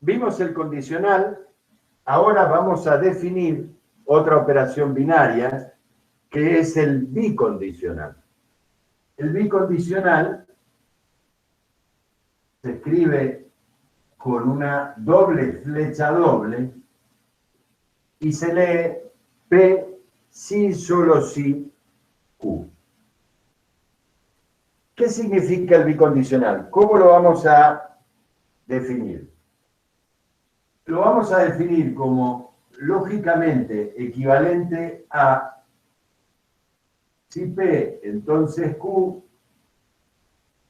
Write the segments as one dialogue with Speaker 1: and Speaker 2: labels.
Speaker 1: vimos el condicional, ahora vamos a definir otra operación binaria, que es el bicondicional. El bicondicional se escribe con una doble flecha doble y se lee P si, solo si, Q. ¿Qué significa el bicondicional? ¿Cómo lo vamos a definir? Lo vamos a definir como lógicamente equivalente a si P, entonces Q,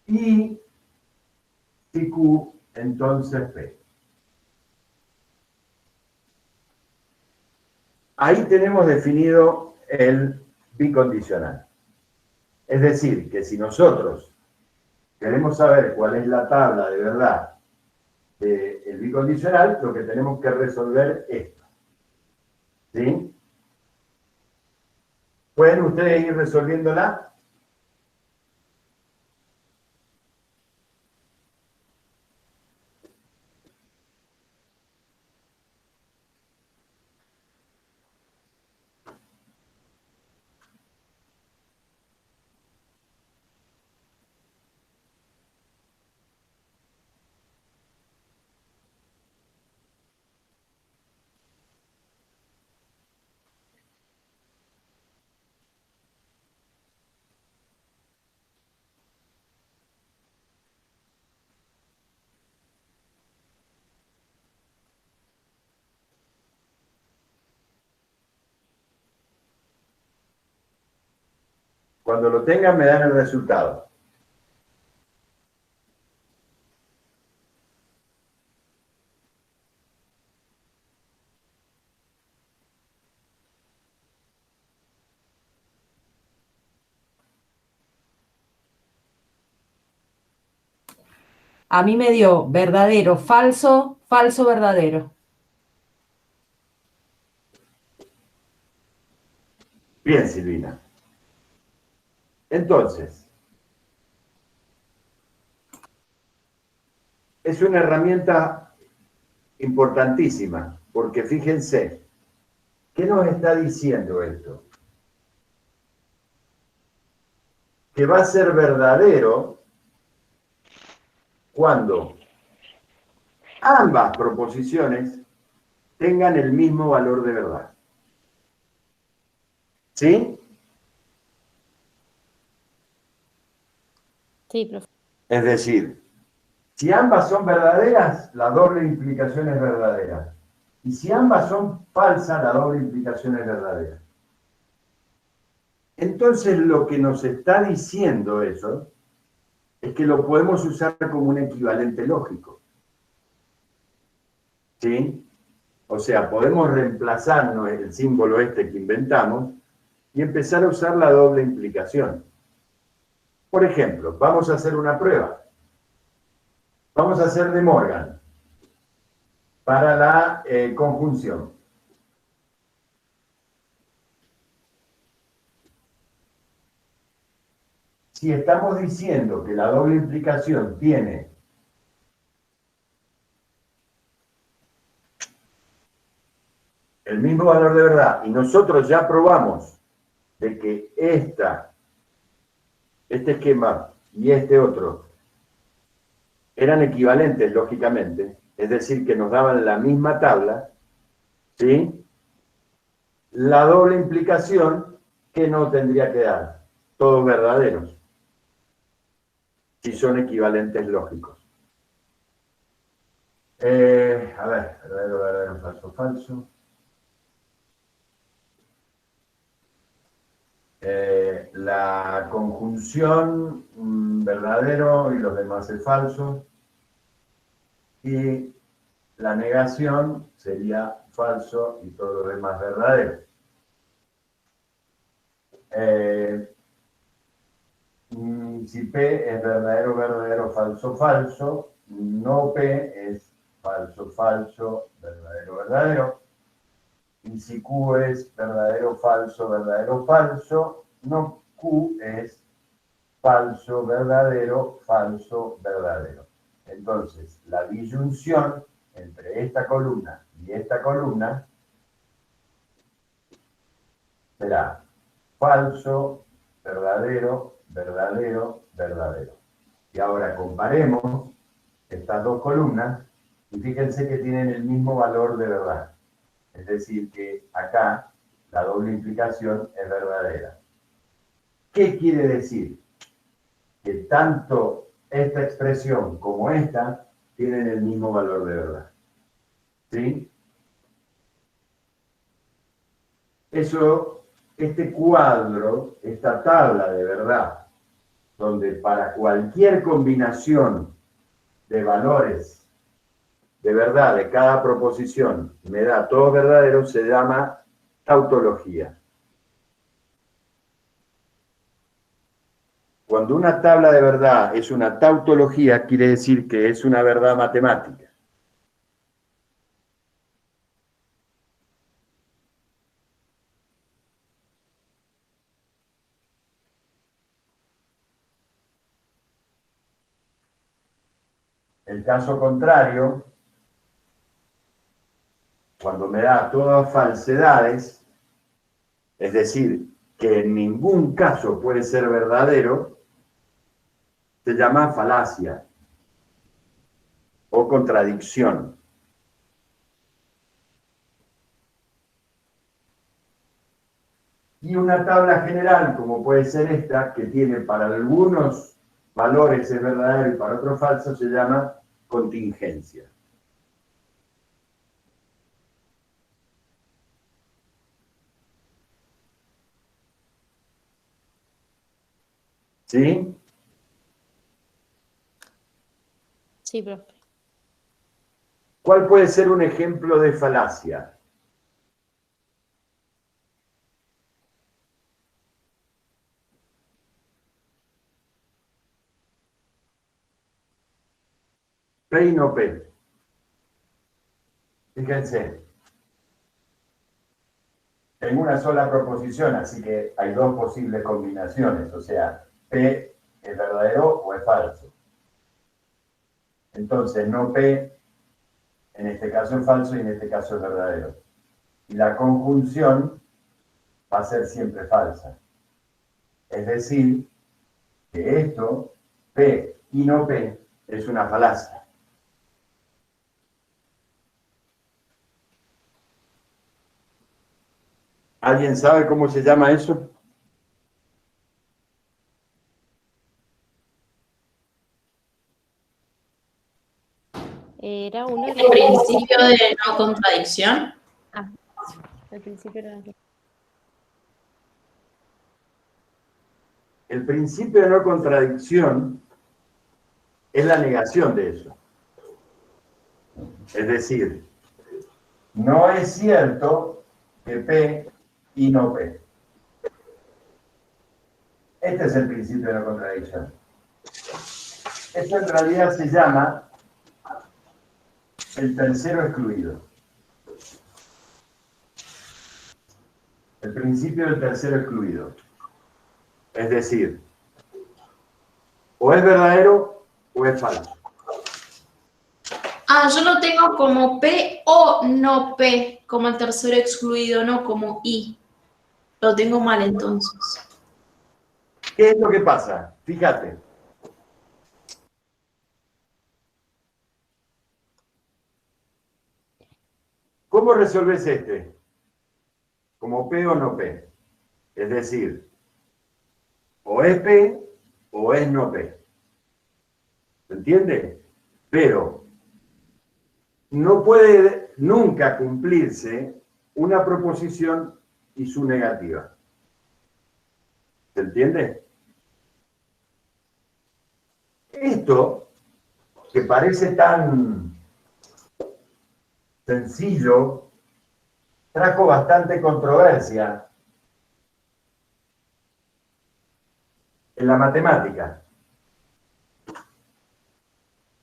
Speaker 1: y si Q, entonces P. Ahí tenemos definido el bicondicional. Es decir, que si nosotros queremos saber cuál es la tabla de verdad del bicondicional, lo que tenemos que resolver es esto. ¿Sí? ¿Pueden ustedes ir resolviéndola? Cuando lo tengan me dan el resultado.
Speaker 2: A mí me dio verdadero, falso, falso, verdadero.
Speaker 1: Bien, Silvina. Entonces, es una herramienta importantísima, porque fíjense, ¿qué nos está diciendo esto? Que va a ser verdadero cuando ambas proposiciones tengan el mismo valor de verdad. ¿Sí?
Speaker 3: Sí, profe.
Speaker 1: Es decir, si ambas son verdaderas, la doble implicación es verdadera. Y si ambas son falsas, la doble implicación es verdadera. Entonces, lo que nos está diciendo eso es que lo podemos usar como un equivalente lógico. ¿Sí? O sea, podemos reemplazarnos el símbolo este que inventamos y empezar a usar la doble implicación. Por ejemplo, vamos a hacer una prueba. Vamos a hacer de Morgan para la conjunción. Si estamos diciendo que la doble implicación tiene el mismo valor de verdad y nosotros ya probamos de que este esquema y este otro eran equivalentes lógicamente, es decir, que nos daban la misma tabla, ¿sí? La doble implicación, que no tendría que dar? Todos verdaderos, si son equivalentes lógicos. A ver, verdadero, verdadero, falso, falso. La conjunción verdadero y los demás es falso. Y la negación sería falso y todo lo demás verdadero. Si P es verdadero, verdadero, falso, falso, no P es falso, falso, verdadero, verdadero. Y si Q es verdadero, falso, verdadero, falso, no Q es falso, verdadero, falso, verdadero. Entonces, la disyunción entre esta columna y esta columna será falso, verdadero, verdadero, verdadero. Y ahora comparemos estas dos columnas y fíjense que tienen el mismo valor de verdad. Es decir, que acá la doble implicación es verdadera. ¿Qué quiere decir? Que tanto esta expresión como esta tienen el mismo valor de verdad. ¿Sí? Eso, este cuadro, esta tabla de verdad, donde para cualquier combinación de valores de verdad de cada proposición me da todo verdadero, se llama tautología. Cuando una tabla de verdad es una tautología, quiere decir que es una verdad matemática. El caso contrario, cuando me da todas falsedades, es decir, que en ningún caso puede ser verdadero, se llama falacia o contradicción. Y una tabla general, como puede ser esta, que tiene para algunos valores es verdadero y para otros falso, se llama contingencia. ¿Sí?
Speaker 3: Sí, profe.
Speaker 1: ¿Cuál puede ser un ejemplo de falacia? P y no P. Fíjense, en una sola proposición, así que hay dos posibles combinaciones, o sea, P es verdadero o es falso. Entonces, no P, en este caso es falso y en este caso es verdadero. Y la conjunción va a ser siempre falsa. Es decir, que esto, P y no P, es una falacia. ¿Alguien sabe cómo se llama eso?
Speaker 3: Era uno
Speaker 4: El principio de no contradicción.
Speaker 3: Ah, el principio era...
Speaker 1: El principio de no contradicción es la negación de eso. Es decir, no es cierto que P y no P. Este es el principio de no contradicción. Esto en realidad se llama el tercero excluido. El principio del tercero excluido. Es decir, o es verdadero o es falso.
Speaker 4: Ah, yo lo tengo como P o no P, como el tercero excluido, no como I. Lo tengo mal entonces.
Speaker 1: ¿Qué es lo que pasa? Fíjate. ¿Cómo resolves este? ¿Como P o no P? Es decir, o es P o es no P. ¿Se entiende? Pero no puede nunca cumplirse una proposición y su negativa. ¿Se entiende? Esto, que parece tan sencillo, trajo bastante controversia en la matemática.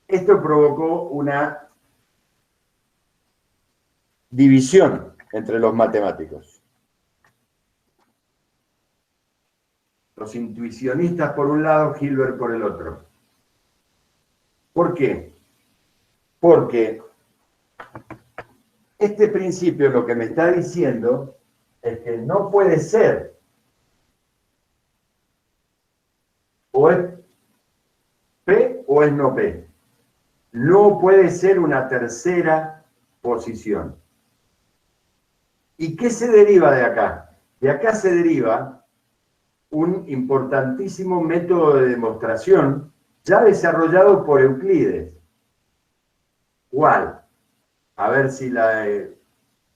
Speaker 1: Esto provocó una división entre los matemáticos. Los intuicionistas por un lado, Hilbert por el otro. ¿Por qué? Porque Este principio lo que me está diciendo es que no puede ser o es P o es no P. No puede ser una tercera posición. ¿Y qué se deriva de acá? De acá se deriva un importantísimo método de demostración ya desarrollado por Euclides. ¿Cuál? A ver si la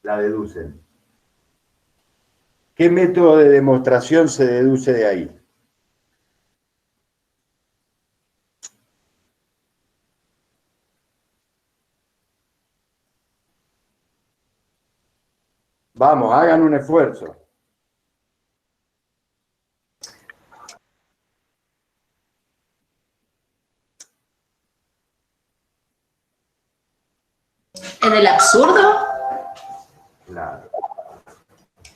Speaker 1: deducen. ¿Qué método de demostración se deduce de ahí? Vamos, hagan un esfuerzo.
Speaker 4: ¿En el absurdo?
Speaker 1: Claro.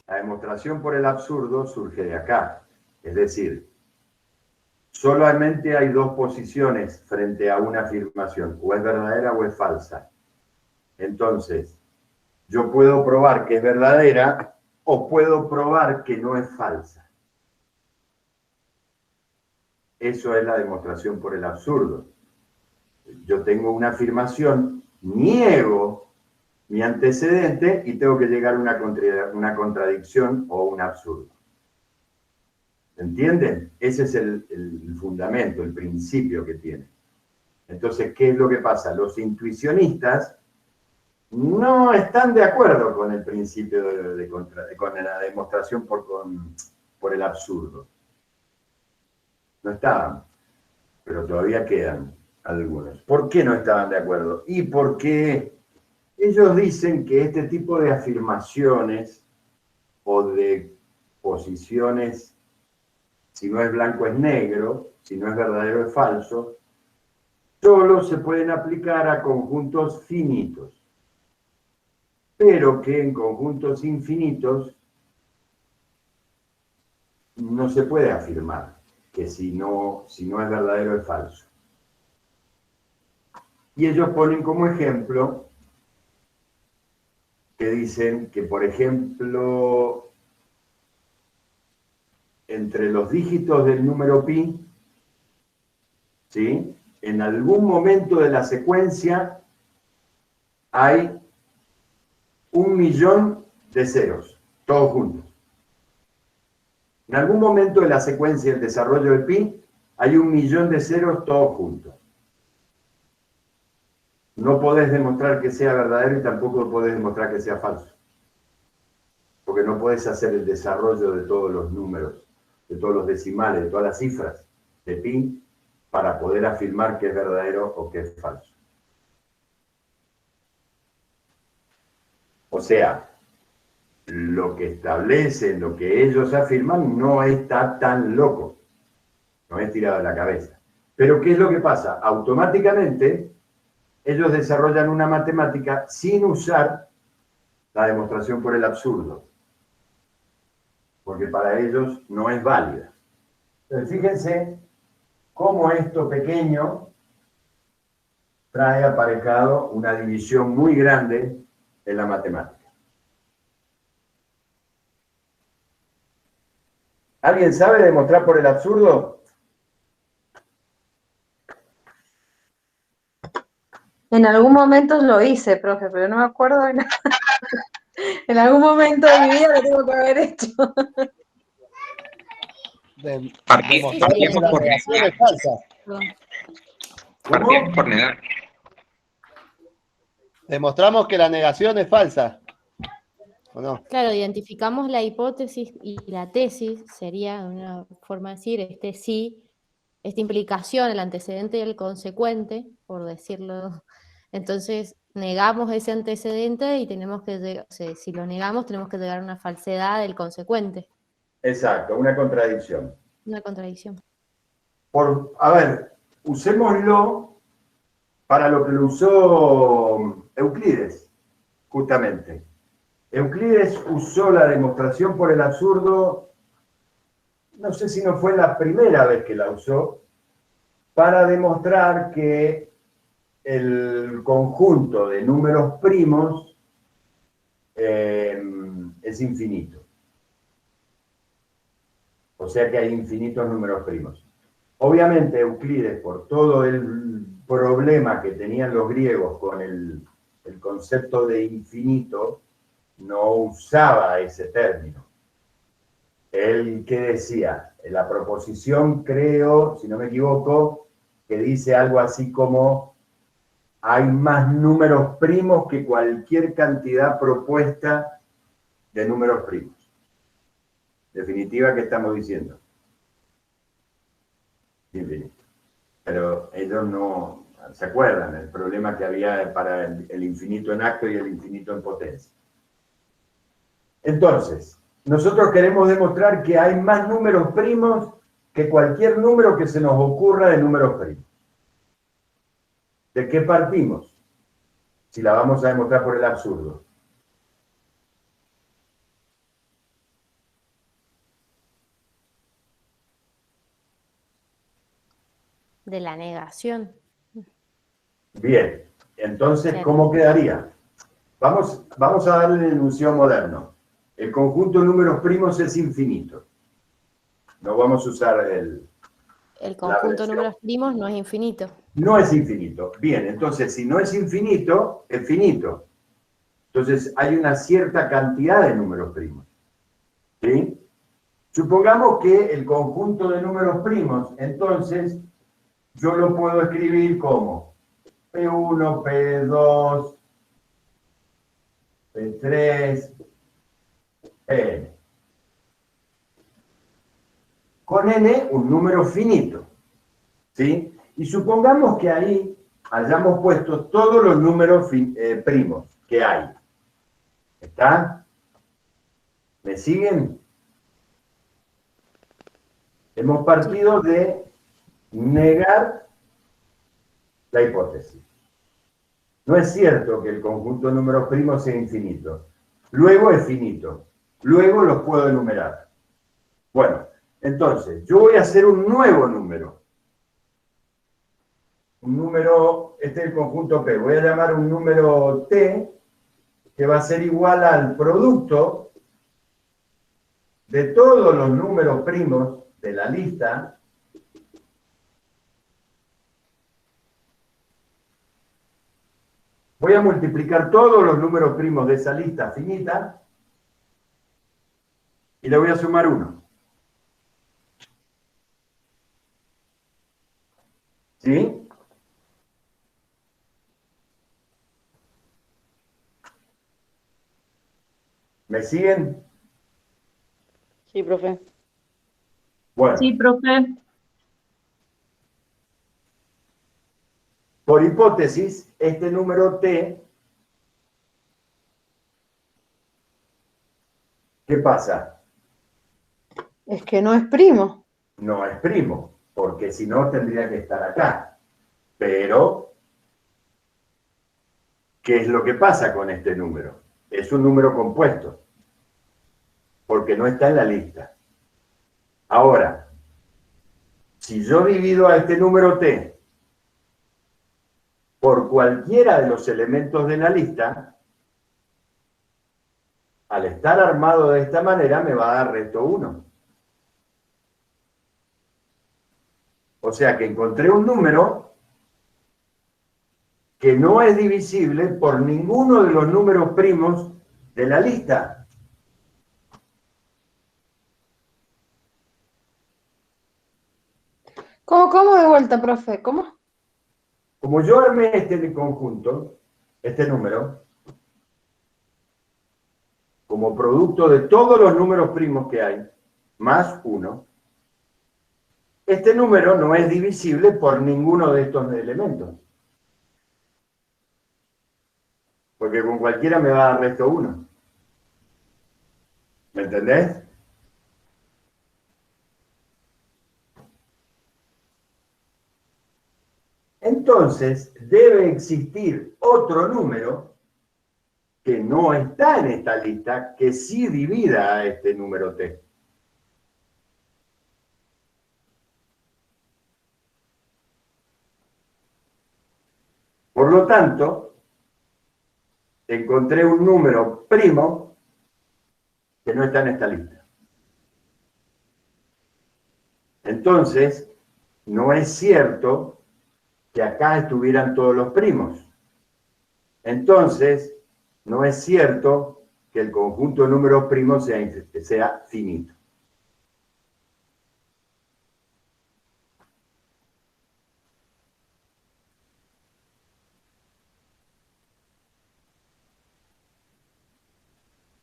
Speaker 1: La demostración por el absurdo surge de acá. Es decir, solamente hay dos posiciones frente a una afirmación. O es verdadera o es falsa. Entonces, yo puedo probar que es verdadera o puedo probar que no es falsa. Eso es la demostración por el absurdo. Yo tengo una afirmación, niego mi antecedente y tengo que llegar a una contradicción o un absurdo. ¿Entienden? Ese es el fundamento, el principio que tiene. Entonces, ¿qué es lo que pasa? Los intuicionistas no están de acuerdo con el principio con la demostración por el absurdo. No estaban, pero todavía quedan algunos. ¿Por qué no estaban de acuerdo? Y porque ellos dicen que este tipo de afirmaciones o de posiciones, si no es blanco es negro, si no es verdadero es falso, solo se pueden aplicar a conjuntos finitos, pero que en conjuntos infinitos no se puede afirmar que si no es verdadero es falso. Y ellos ponen como ejemplo que dicen que, por ejemplo, entre los dígitos del número pi, ¿sí?, en algún momento de la secuencia hay 1.000.000 de ceros, todos juntos. En algún momento de la secuencia del desarrollo de pi hay 1.000.000 de ceros todos juntos. No podés demostrar que sea verdadero y tampoco podés demostrar que sea falso. Porque no podés hacer el desarrollo de todos los números, de todos los decimales, de todas las cifras de pi para poder afirmar que es verdadero o que es falso. O sea, lo que establecen, lo que ellos afirman, no está tan loco. No es tirado de la cabeza. Pero ¿qué es lo que pasa? Automáticamente, ellos desarrollan una matemática sin usar la demostración por el absurdo. Porque para ellos no es válida. Entonces, fíjense cómo esto pequeño trae aparejado una división muy grande en la matemática. ¿Alguien sabe demostrar por el absurdo?
Speaker 3: En algún momento lo hice, profe, pero no me acuerdo de nada. En algún momento de mi vida lo tengo que haber hecho.
Speaker 5: Partimos por
Speaker 6: negación es falsa.
Speaker 5: Partimos por negar.
Speaker 6: Demostramos que la negación es falsa. ¿O no?
Speaker 7: Claro, identificamos la hipótesis y la tesis, sería una forma de decir, esta implicación, el antecedente y el consecuente, por decirlo. Entonces, negamos ese antecedente y tenemos que llegar, o sea, si lo negamos, tenemos que llegar a una falsedad del consecuente.
Speaker 1: Exacto, una contradicción.
Speaker 7: Una contradicción.
Speaker 1: A ver, usémoslo para lo que lo usó Euclides, justamente. Euclides usó la demostración por el absurdo, no sé si no fue la primera vez que la usó, para demostrar que el conjunto de números primos es infinito. O sea que hay infinitos números primos. Obviamente Euclides, por todo el problema que tenían los griegos con el concepto de infinito, no usaba ese término. Él, ¿qué decía? En la proposición, creo, si no me equivoco, que dice algo así como: hay más números primos que cualquier cantidad propuesta de números primos. Definitiva, ¿qué estamos diciendo? Infinito. Pero ellos no se acuerdan el problema que había para el infinito en acto y el infinito en potencia. Entonces, nosotros queremos demostrar que hay más números primos que cualquier número que se nos ocurra de números primos. ¿De qué partimos? Si la vamos a demostrar por el absurdo.
Speaker 7: De la negación.
Speaker 1: Bien, entonces, ¿cómo quedaría? Vamos a darle el enunciado moderno. El conjunto de números primos es infinito. No vamos a usar
Speaker 7: El conjunto de números primos no es infinito.
Speaker 1: No es infinito. Bien, entonces, si no es infinito, es finito. Entonces, hay una cierta cantidad de números primos. ¿Sí? Supongamos que el conjunto de números primos, entonces, yo lo puedo escribir como P1, P2, P3, N. Con N, un número finito. ¿Sí? Y supongamos que ahí hayamos puesto todos los números primos que hay. ¿Está? ¿Me siguen? Hemos partido de negar la hipótesis. No es cierto que el conjunto de números primos sea infinito. Luego es finito. Luego los puedo enumerar. Bueno, entonces, yo voy a hacer un nuevo número. Un número, este es el conjunto P. Voy a llamar un número T, que va a ser igual al producto de todos los números primos de la lista voy a multiplicar todos los números primos de esa lista finita y le voy a sumar 1. ¿Sí? ¿Me siguen?
Speaker 8: Sí, profe.
Speaker 1: Bueno,
Speaker 4: Sí, profe.
Speaker 1: por hipótesis, este número T, ¿qué pasa?
Speaker 3: Es que no es primo.
Speaker 1: No es primo, porque si no tendría que estar acá. Pero, ¿qué es lo que pasa con este número? Es un número compuesto, porque no está en la lista. Ahora, si yo divido a este número T por cualquiera de los elementos de la lista, al estar armado de esta manera me va a dar resto 1. O sea que encontré un número que no es divisible por ninguno de los números primos de la lista.
Speaker 3: ¿Cómo de vuelta, profe? ¿Cómo?
Speaker 1: Como yo armé este conjunto, este número, como producto de todos los números primos que hay, más 1, este número no es divisible por ninguno de estos elementos. Porque con cualquiera me va a dar resto 1. ¿Me entendés? Entonces, debe existir otro número que no está en esta lista, que sí divida a este número T. Por lo tanto, encontré un número primo que no está en esta lista. Entonces, no es cierto que acá estuvieran todos los primos. Entonces, no es cierto que el conjunto de números primos sea finito.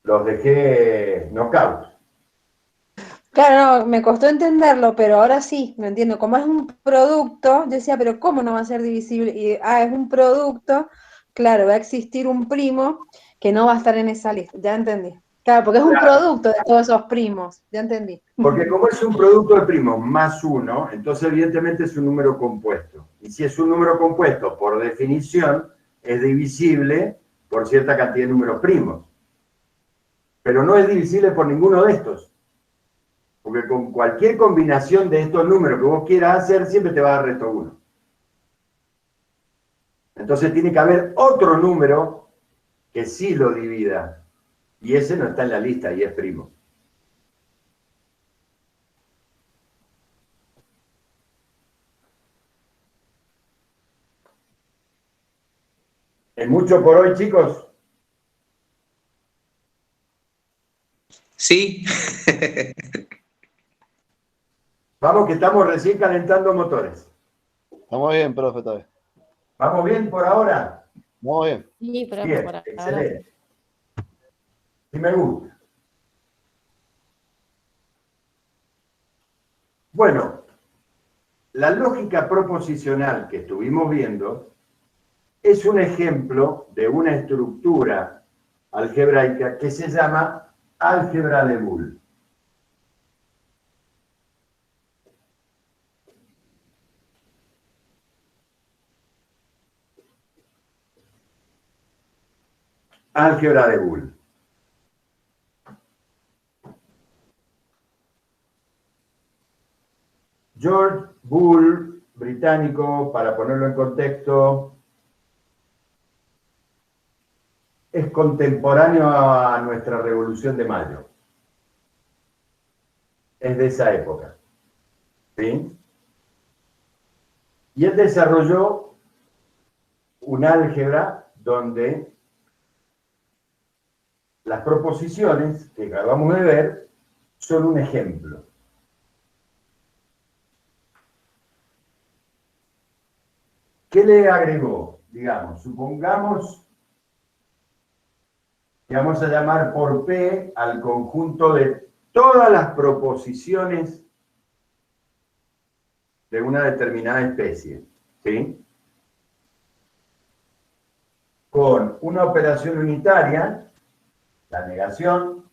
Speaker 1: Los dejé knockout.
Speaker 3: Claro, no, me costó entenderlo, pero ahora sí, lo entiendo. Como es un producto, yo decía, pero ¿cómo no va a ser divisible? Y, es un producto, claro, va a existir un primo que no va a estar en esa lista, ya entendí. Claro, porque es un producto de todos esos primos, ya entendí.
Speaker 1: Porque como es un producto de primos más 1, entonces evidentemente es un número compuesto. Y si es un número compuesto, por definición, es divisible por cierta cantidad de números primos. Pero no es divisible por ninguno de estos. Porque con cualquier combinación de estos números que vos quieras hacer, siempre te va a dar resto 1. Entonces tiene que haber otro número que sí lo divida. Y ese no está en la lista y es primo. ¿Es mucho por hoy, chicos?
Speaker 9: Sí.
Speaker 1: Vamos, que estamos recién calentando motores.
Speaker 6: Estamos bien, profe, todavía.
Speaker 1: ¿Vamos bien por ahora?
Speaker 6: Muy bien.
Speaker 7: Sí, profe,
Speaker 1: Bien,
Speaker 7: por ahora.
Speaker 1: excelente. Sí me gusta. Bueno, la lógica proposicional que estuvimos viendo es un ejemplo de una estructura algebraica que se llama álgebra de Boole. Álgebra de Boole. George Boole, británico, para ponerlo en contexto, es contemporáneo a nuestra Revolución de Mayo. Es de esa época. ¿Sí? Y él desarrolló un álgebra donde las proposiciones que acabamos de ver son un ejemplo. ¿Qué le agregó? Digamos, supongamos que vamos a llamar por P al conjunto de todas las proposiciones de una determinada especie, ¿sí? Con una operación unitaria, la negación,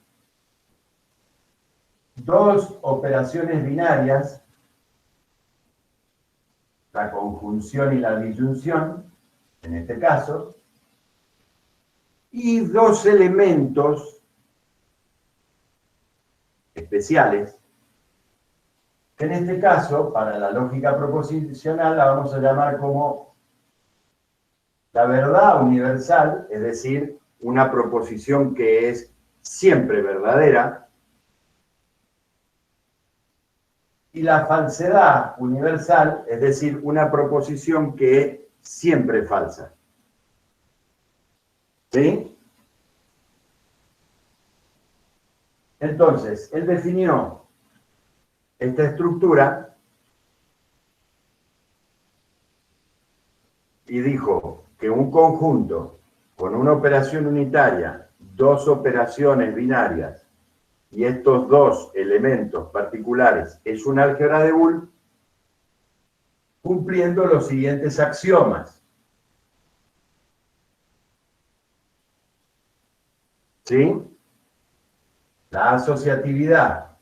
Speaker 1: dos operaciones binarias, la conjunción y la disyunción, en este caso, y dos elementos especiales, que en este caso, para la lógica proposicional, la vamos a llamar como la verdad universal, es decir, una proposición que es siempre verdadera, y la falsedad universal, es decir, una proposición que es siempre falsa. ¿Sí? Entonces, él definió esta estructura y dijo que un conjunto con una operación unitaria, dos operaciones binarias y estos dos elementos particulares es un álgebra de Boole cumpliendo los siguientes axiomas. ¿Sí? La asociatividad.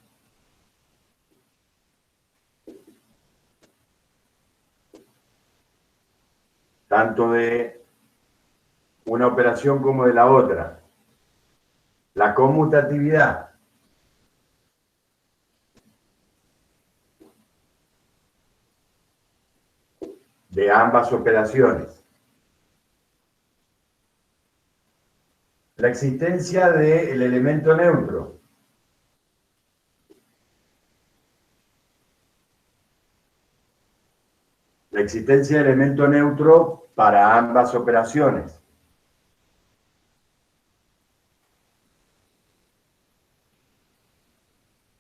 Speaker 1: Tanto de una operación como de la otra. La conmutatividad. De ambas operaciones. La existencia del elemento neutro. La existencia de elemento neutro para ambas operaciones.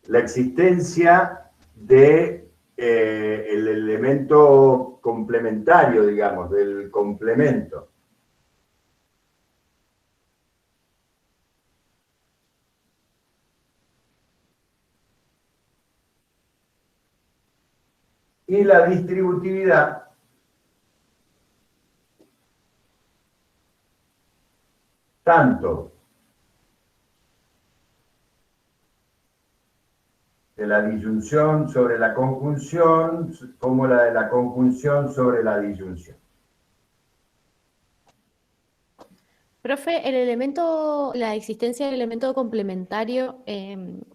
Speaker 1: La existencia de el elemento complementario, digamos, del complemento. Y la distributividad tanto de la disyunción sobre la conjunción como la de la conjunción sobre la disyunción.
Speaker 7: Profe, la existencia del elemento complementario,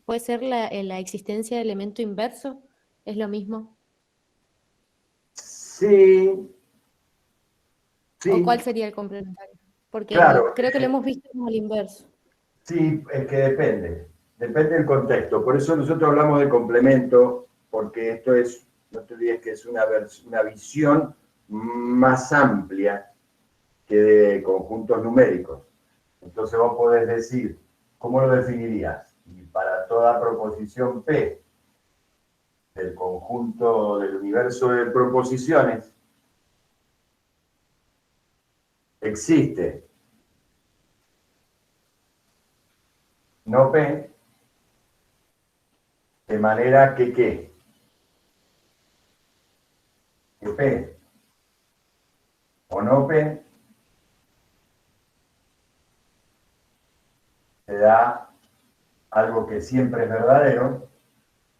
Speaker 7: ¿puede ser la existencia del elemento inverso? ¿Es lo mismo?
Speaker 1: Sí.
Speaker 7: ¿O cuál sería el complementario? Porque
Speaker 1: Claro,
Speaker 7: creo que lo hemos visto como el inverso.
Speaker 1: sí, es que depende del contexto. Por eso nosotros hablamos de complemento, porque esto es, no te olvides que es una visión más amplia que de conjuntos numéricos. Entonces vos podés decir, ¿cómo lo definirías? Y para toda proposición P del conjunto del universo de proposiciones, existe no P, de manera que ¿qué? Que P o no P te da algo que siempre es verdadero,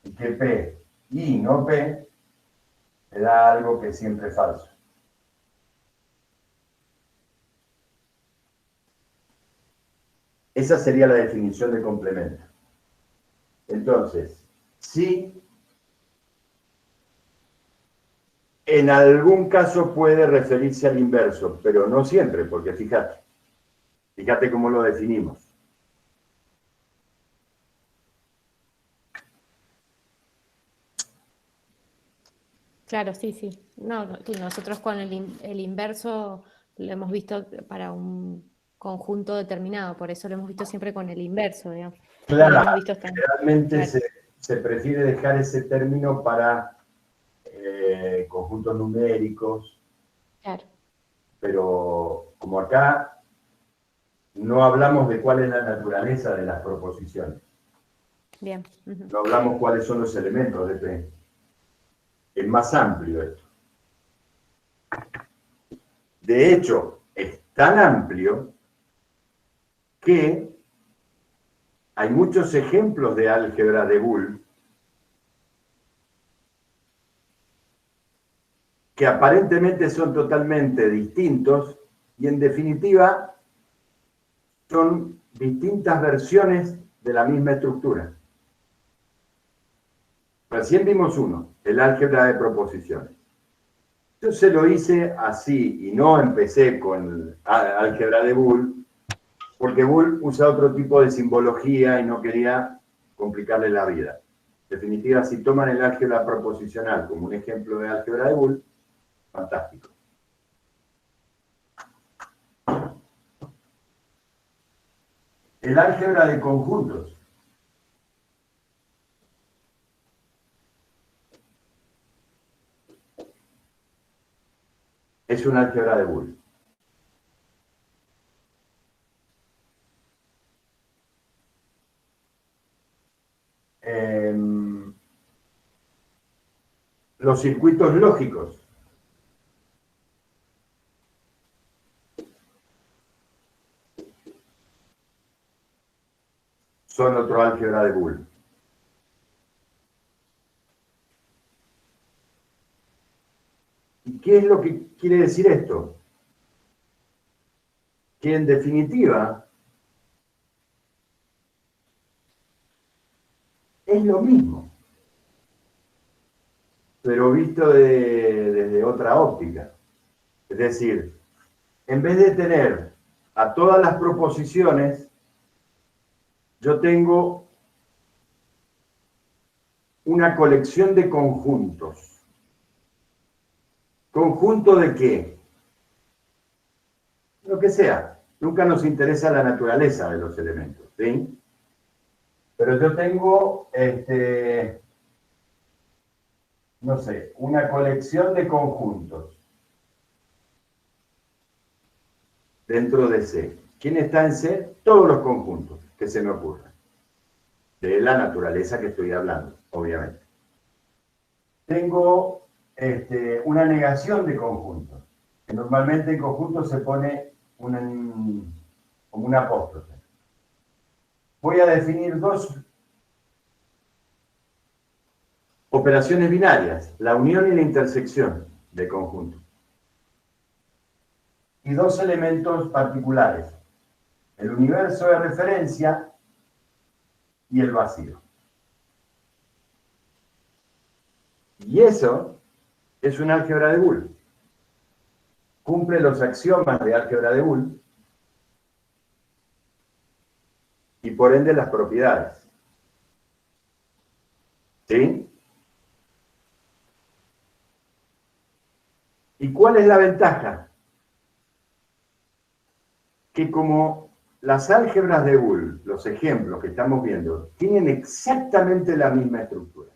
Speaker 1: y que P y no P te da algo que siempre es falso. Esa sería la definición de complemento. Entonces, sí, en algún caso puede referirse al inverso, pero no siempre, porque fíjate cómo lo definimos.
Speaker 7: Claro, sí, sí. No, sí, nosotros con el inverso lo hemos visto para un conjunto determinado, por eso lo hemos visto siempre con el inverso, digamos. No lo hemos visto tan
Speaker 1: Generalmente
Speaker 7: claro.
Speaker 1: se prefiere dejar ese término para conjuntos numéricos,
Speaker 7: Claro.
Speaker 1: pero como acá no hablamos de cuál es la naturaleza de las proposiciones,
Speaker 7: Bien. Ujú.
Speaker 1: no hablamos cuáles son los elementos de P. Es más amplio esto. De hecho, es tan amplio que hay muchos ejemplos de álgebra de Boole que aparentemente son totalmente distintos y en definitiva son distintas versiones de la misma estructura. Recién vimos uno, el álgebra de proposiciones. Yo se lo hice así y no empecé con álgebra de Boole, porque Boole usa otro tipo de simbología y no quería complicarle la vida. En definitiva, si toman el álgebra proposicional como un ejemplo de álgebra de Boole, fantástico. El álgebra de conjuntos. Es un álgebra de Boole. Los circuitos lógicos. Son otro álgebra de Boole. ¿Y qué es lo que quiere decir esto? Que en definitiva es lo mismo, pero visto desde otra óptica. Es decir, en vez de tener a todas las proposiciones, yo tengo una colección de conjuntos. ¿Conjunto de qué? Lo que sea. Nunca nos interesa la naturaleza de los elementos, ¿sí? Pero yo tengo, no sé, una colección de conjuntos dentro de C. ¿Quién está en C? Todos los conjuntos que se me ocurran. De la naturaleza que estoy hablando, obviamente. Tengo una negación de conjuntos. Que normalmente en conjuntos se pone como un apóstrofe. Voy a definir dos operaciones binarias, la unión y la intersección de conjuntos. Y dos elementos particulares, el universo de referencia y el vacío. Y eso es un álgebra de Boole. Cumple los axiomas de álgebra de Boole y por ende las propiedades. ¿Sí? ¿Y cuál es la ventaja? Que como las álgebras de Boole, los ejemplos que estamos viendo, tienen exactamente la misma estructura.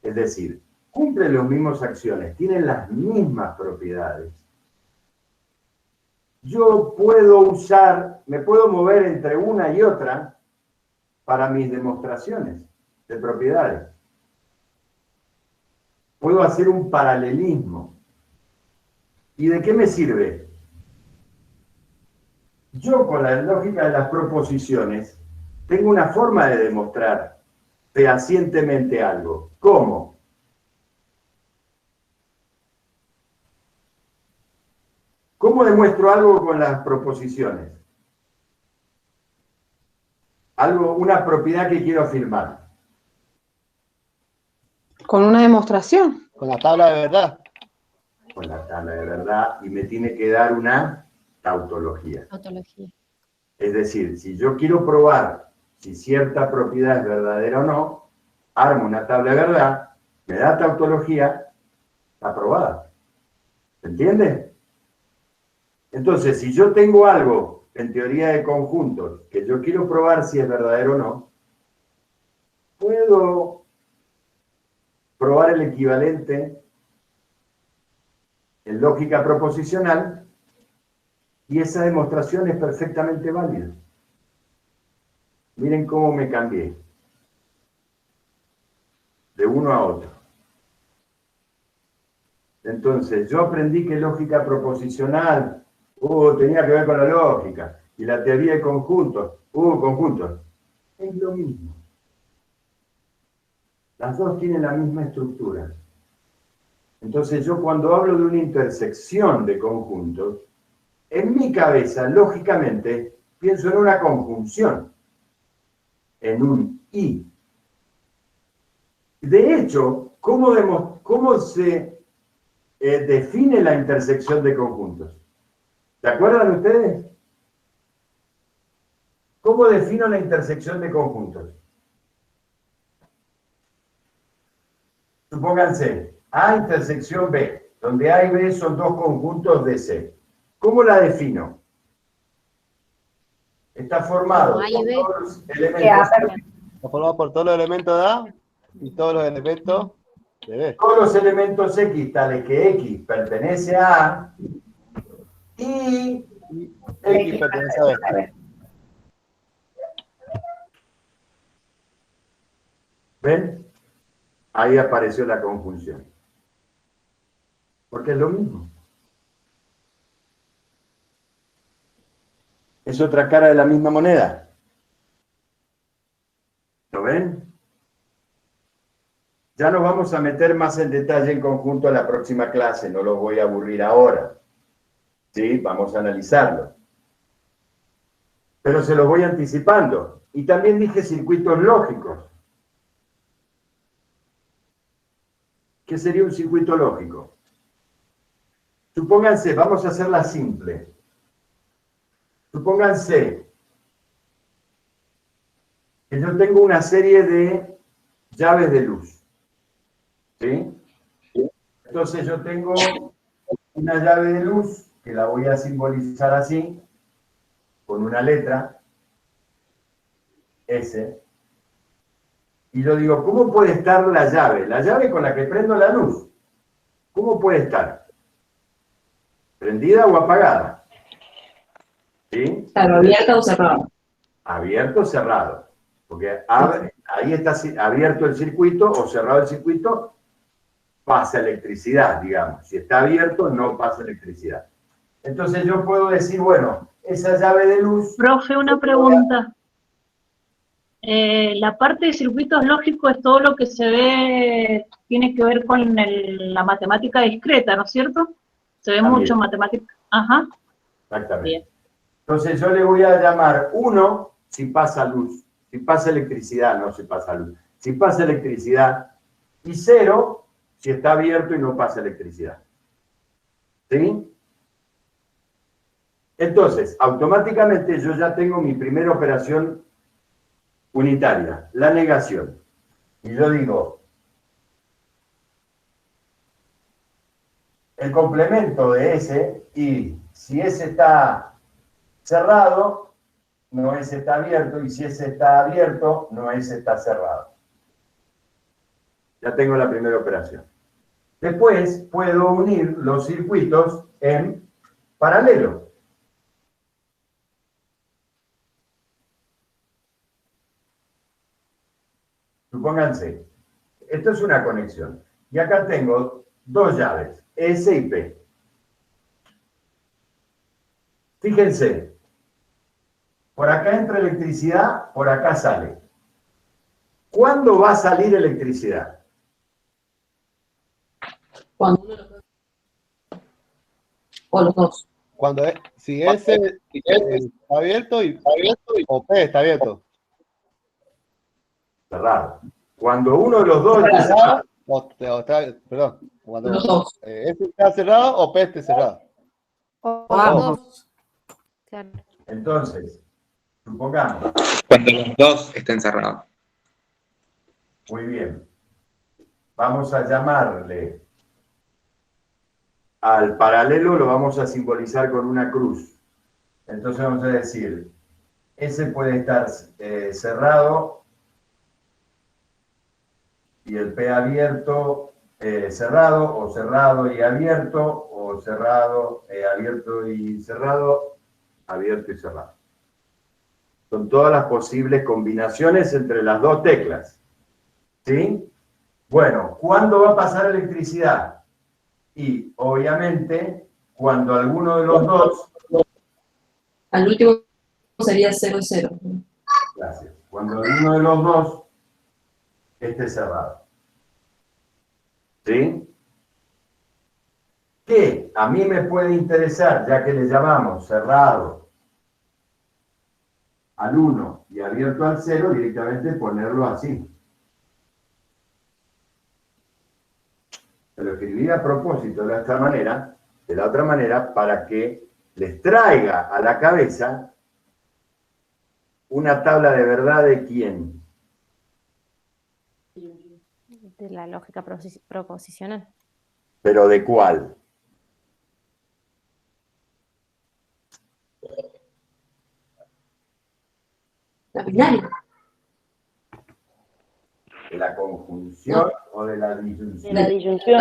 Speaker 1: Es decir, cumplen los mismos acciones, tienen las mismas propiedades. Yo puedo usar, me puedo mover entre una y otra para mis demostraciones de propiedades. Puedo hacer un paralelismo. ¿Y de qué me sirve? Yo, con la lógica de las proposiciones, tengo una forma de demostrar fehacientemente algo. ¿Cómo? ¿Cómo demuestro algo con las proposiciones? Una propiedad que quiero afirmar.
Speaker 3: Con una demostración.
Speaker 6: Con la tabla de verdad.
Speaker 1: Con la tabla de verdad, y me tiene que dar una tautología.
Speaker 7: Tautología.
Speaker 1: Es decir, si yo quiero probar si cierta propiedad es verdadera o no, armo una tabla de verdad, me da tautología, está probada. ¿Se entiende? Entonces, si yo tengo algo en teoría de conjuntos que yo quiero probar si es verdadero o no, puedo probar el equivalente en lógica proposicional y esa demostración es perfectamente válida. Miren cómo me cambié de uno a otro. Entonces, yo aprendí que lógica proposicional tenía que ver con la lógica, y la teoría de conjuntos, conjuntos. Es lo mismo. Las dos tienen la misma estructura. Entonces, yo cuando hablo de una intersección de conjuntos, en mi cabeza, lógicamente, pienso en una conjunción, en un y. De hecho, ¿cómo se define la intersección de conjuntos? ¿Se acuerdan ustedes? ¿Cómo defino la intersección de conjuntos? Supónganse, A intersección B, donde A y B son dos conjuntos de C. ¿Cómo la defino? Está formado
Speaker 7: Como A y B.
Speaker 1: por todos los elementos.
Speaker 6: Está formado por todos los elementos de A y todos los elementos de B.
Speaker 1: Todos los elementos X, tales que X pertenece a A y
Speaker 6: X pertenece a B.
Speaker 1: ¿Ven? Ahí apareció la conjunción. Porque es lo mismo. Es otra cara de la misma moneda. ¿Lo ven? Ya nos vamos a meter más en detalle en conjunto a la próxima clase, no los voy a aburrir ahora. ¿Sí? Vamos a analizarlo. Pero se los voy anticipando. Y también dije circuitos lógicos. ¿Qué sería un circuito lógico? Supónganse, vamos a hacerla simple. Supónganse que yo tengo una serie de llaves de luz. ¿Sí? Entonces yo tengo una llave de luz que la voy a simbolizar así, con una letra, S. Y yo digo, ¿cómo puede estar la llave? La llave con la que prendo la luz. ¿Cómo puede estar? ¿Prendida o apagada? ¿Sí?
Speaker 2: Claro, abierta o cerrada.
Speaker 1: Abierto o cerrado. Porque ahí está abierto el circuito o cerrado el circuito, pasa electricidad, digamos. Si está abierto, no pasa electricidad. Entonces yo puedo decir, bueno, esa llave de luz...
Speaker 9: Profe, una pregunta. La parte de circuitos lógicos es todo lo que se ve, tiene que ver con la matemática discreta, ¿no es cierto? Se ve
Speaker 1: También.
Speaker 9: mucho matemática. Ajá.
Speaker 1: Exactamente.
Speaker 9: Bien.
Speaker 1: Entonces yo le voy a llamar 1 si pasa luz, si pasa electricidad, no si pasa luz. Si pasa electricidad, y 0 si está abierto y no pasa electricidad. ¿Sí? Entonces, automáticamente yo ya tengo mi primera operación unitaria, la negación. Y yo digo, el complemento de S, y si S está cerrado, no S está abierto, y si S está abierto, no S está cerrado. Ya tengo la primera operación. Después puedo unir los circuitos en paralelo. Supónganse, esto es una conexión. Y acá tengo dos llaves, S y P. Fíjense, por acá entra electricidad, por acá sale. ¿Cuándo va a salir electricidad?
Speaker 2: Cuando uno o los dos.
Speaker 6: Cuando si S está abierto o P está abierto.
Speaker 1: Cerrado. Cuando uno de los dos está cerrado.
Speaker 6: Perdón. Cuando
Speaker 2: Los dos.
Speaker 6: S está cerrado o P esté cerrado.
Speaker 7: O
Speaker 2: Vamos.
Speaker 7: los dos. Claro.
Speaker 1: Entonces, supongamos.
Speaker 10: Cuando los dos estén cerrados.
Speaker 1: Muy bien. Vamos a llamarle al paralelo, lo vamos a simbolizar con una cruz. Entonces vamos a decir, S puede estar cerrado y el P abierto, cerrado, o cerrado y abierto, o cerrado, abierto y cerrado, abierto y cerrado. Son todas las posibles combinaciones entre las dos teclas. ¿Sí? Bueno, ¿cuándo va a pasar electricidad? Y, obviamente, cuando alguno de los dos...
Speaker 2: Al último sería 0 y 0.
Speaker 1: Gracias. Cuando alguno de los dos esté cerrado. ¿Sí? Que a mí me puede interesar, ya que le llamamos cerrado al 1 y abierto al 0, directamente ponerlo así. Se lo escribí a propósito de la otra manera, para que les traiga a la cabeza una tabla de verdad de quién.
Speaker 7: De la lógica proposicional.
Speaker 1: ¿Pero de cuál?
Speaker 2: La binaria.
Speaker 1: ¿De la conjunción o de la disyunción?
Speaker 8: De la disyunción.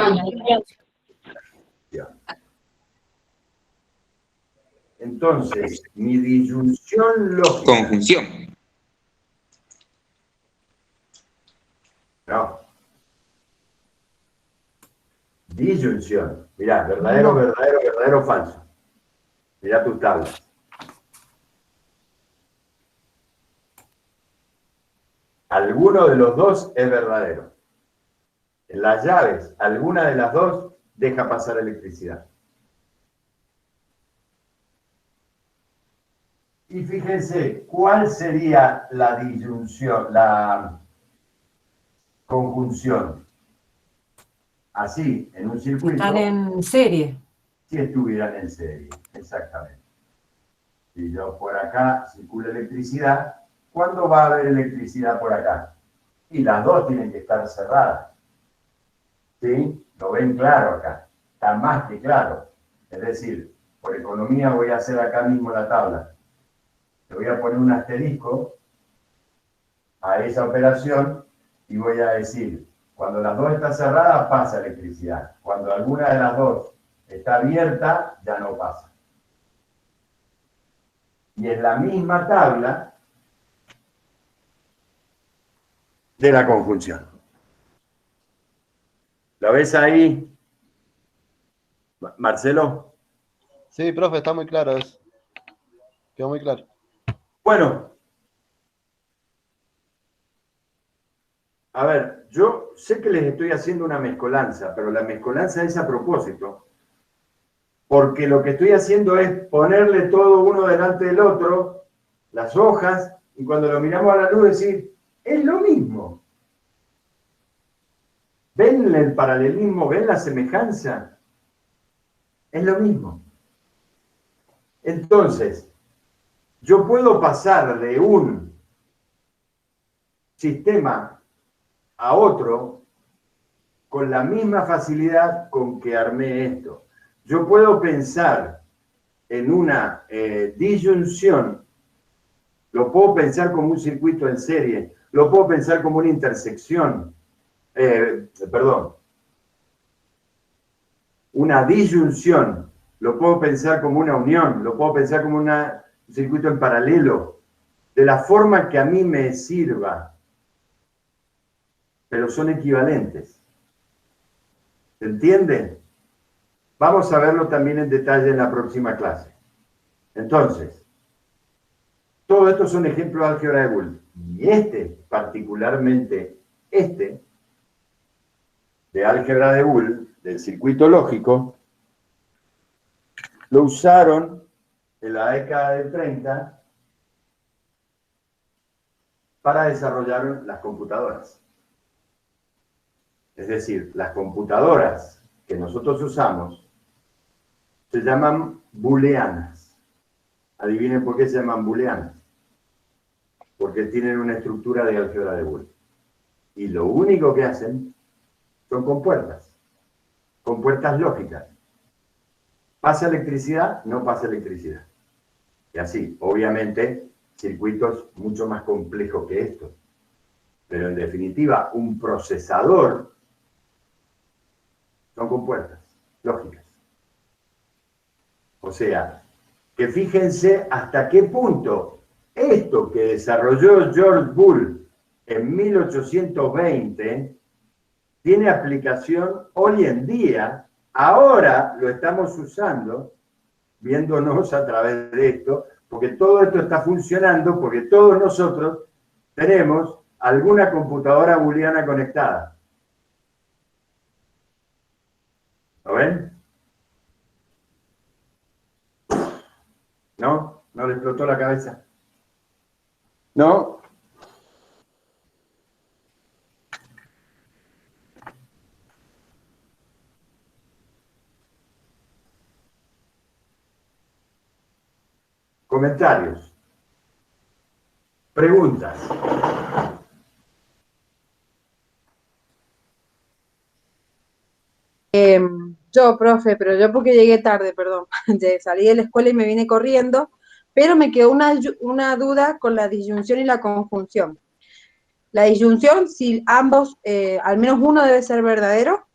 Speaker 1: Entonces, mi disyunción lógica...
Speaker 10: Conjunción.
Speaker 1: No. Disyunción. Mirá, verdadero, verdadero, verdadero, falso. Mirá tus tablas. Alguno de los dos es verdadero. En las llaves, alguna de las dos deja pasar electricidad. Y fíjense, ¿cuál sería la disyunción, la conjunción? Así, en un circuito.
Speaker 2: Están en serie.
Speaker 1: Si estuvieran en serie, exactamente. Si yo por acá circula electricidad, ¿cuándo va a haber electricidad por acá? Y las dos tienen que estar cerradas. ¿Sí? Lo ven claro acá. Está más que claro. Es decir, por economía voy a hacer acá mismo la tabla. Le voy a poner un asterisco a esa operación y voy a decir, cuando las dos están cerradas pasa electricidad. Cuando alguna de las dos está abierta, ya no pasa. Y es la misma tabla de la conjunción. ¿Lo ves ahí, Marcelo?
Speaker 6: Sí, profe, está muy claro eso. Quedó muy claro.
Speaker 1: Bueno. A ver, yo sé que les estoy haciendo una mezcolanza, pero la mezcolanza es a propósito. Porque lo que estoy haciendo es ponerle todo uno delante del otro, las hojas, y cuando lo miramos a la luz decir, es lo mismo. ¿Ven el paralelismo? ¿Ven la semejanza? Es lo mismo. Entonces, yo puedo pasar de un sistema a otro con la misma facilidad con que armé esto. Yo puedo pensar en una disyunción, lo puedo pensar como un circuito en serie, lo puedo pensar como una intersección, una disyunción, lo puedo pensar como una unión, lo puedo pensar como un circuito en paralelo, de la forma que a mí me sirva, pero son equivalentes. ¿Se entiende? Vamos a verlo también en detalle en la próxima clase. Entonces, todo esto son ejemplos de álgebra de Boole. Y particularmente de álgebra de Boole, del circuito lógico, lo usaron en la década del 30 para desarrollar las computadoras. Es decir, las computadoras que nosotros usamos se llaman booleanas. Adivinen por qué se llaman booleanas. Porque tienen una estructura de álgebra de Boole. Y lo único que hacen son compuertas lógicas. ¿Pasa electricidad? No pasa electricidad. Y así, obviamente, circuitos mucho más complejos que estos. Pero en definitiva, un procesador son compuertas lógicas. O sea, que fíjense hasta qué punto esto que desarrolló George Boole en 1820 tiene aplicación hoy en día. Ahora lo estamos usando, viéndonos a través de esto, porque todo esto está funcionando, porque todos nosotros tenemos alguna computadora booleana conectada. ¿Lo ven? ¿No? ¿No le explotó la cabeza? ¿No? Comentarios. Preguntas.
Speaker 3: Yo, profe, pero yo porque llegué tarde, perdón. Salí de la escuela y me vine corriendo, pero me quedó una duda con la disyunción y la conjunción. La disyunción, si ambos, al menos uno debe ser verdadero,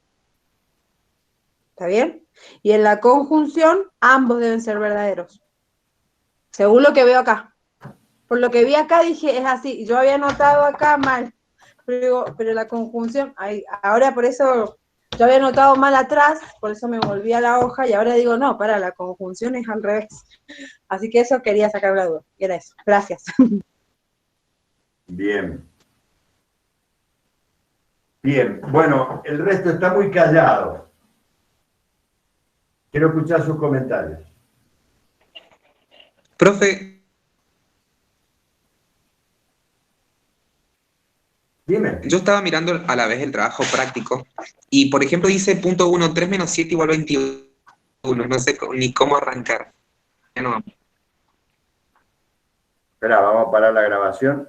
Speaker 3: ¿está bien? Y en la conjunción, ambos deben ser verdaderos. Según lo que veo acá. Por lo que vi acá dije, es así. Yo había notado acá mal. Pero la conjunción, ahora por eso yo había notado mal atrás, por eso me volví a la hoja y ahora digo, no, para, la conjunción es al revés. Así que eso quería sacar la duda. Y era eso. Gracias.
Speaker 1: Bien. Bien. Bueno, el resto está muy callado. Quiero escuchar sus comentarios.
Speaker 10: Profe,
Speaker 1: Dime.
Speaker 10: yo estaba mirando a la vez el trabajo práctico y, por ejemplo, dice punto 1, 3 menos 7 igual 21. No sé ni cómo arrancar. No.
Speaker 1: Espera, vamos a parar la grabación.